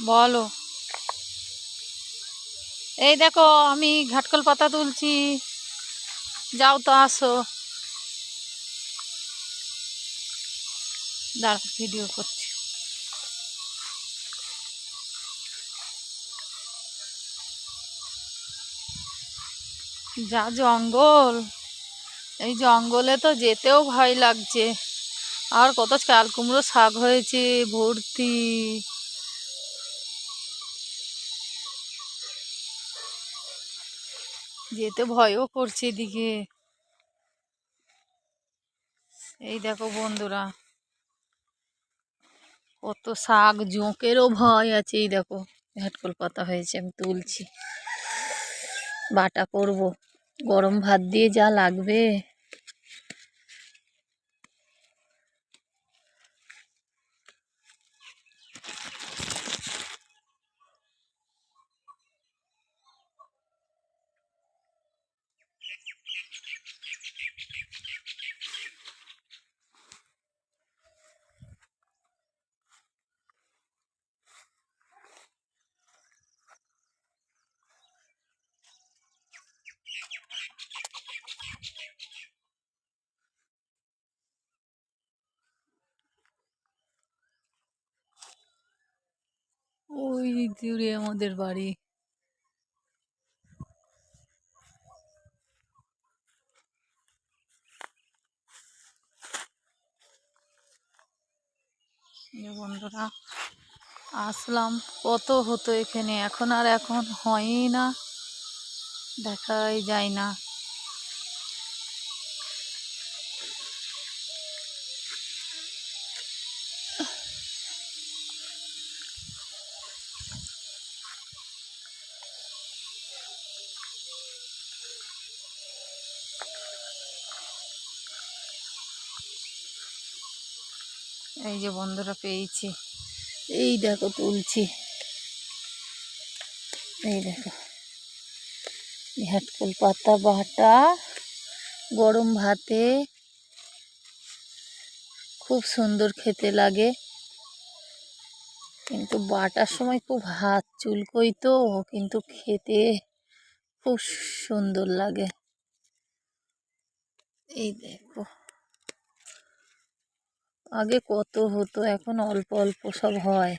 বলো। এই দেখো, আমি ঘাটকল পাতা তুলছি। যাও তো, আসো। দাঁড়া, ভিডিও করছি। যা জঙ্গল! এই জঙ্গলে তো যেতেও ভয় লাগছে। আর কত চাল কুমড়ো শাক হয়েছে ভর্তি। যেতে ভয়ও করছে এদিকে। এই দেখো বন্ধুরা, কত শাক, জোঁকেরও ভয় আছে। এই দেখো, ঘাটকল পাতা হয়েছে, আমি তুলছি। বাটা করব, গরম ভাত দিয়ে যা লাগবে। ওই দূরে আমাদের বাড়ি। বন্ধুরা, আসলাম, কত হতো এখানে, এখন আর এখন হয়ই না, দেখাই যায় না। এই যে বন্ধুরা, পেয়েছি। এই দেখো, তুলছি। এই দেখো, ঘাটকল পাতা বাটা গরম ভাতে খুব সুন্দর খেতে লাগে, কিন্তু বাটার সময় খুব হাত চুলকোই তো, কিন্তু খেতে খুব সুন্দর লাগে। এই দেখো, আগে কত হতো, এখন অল্প অল্প সব হয়।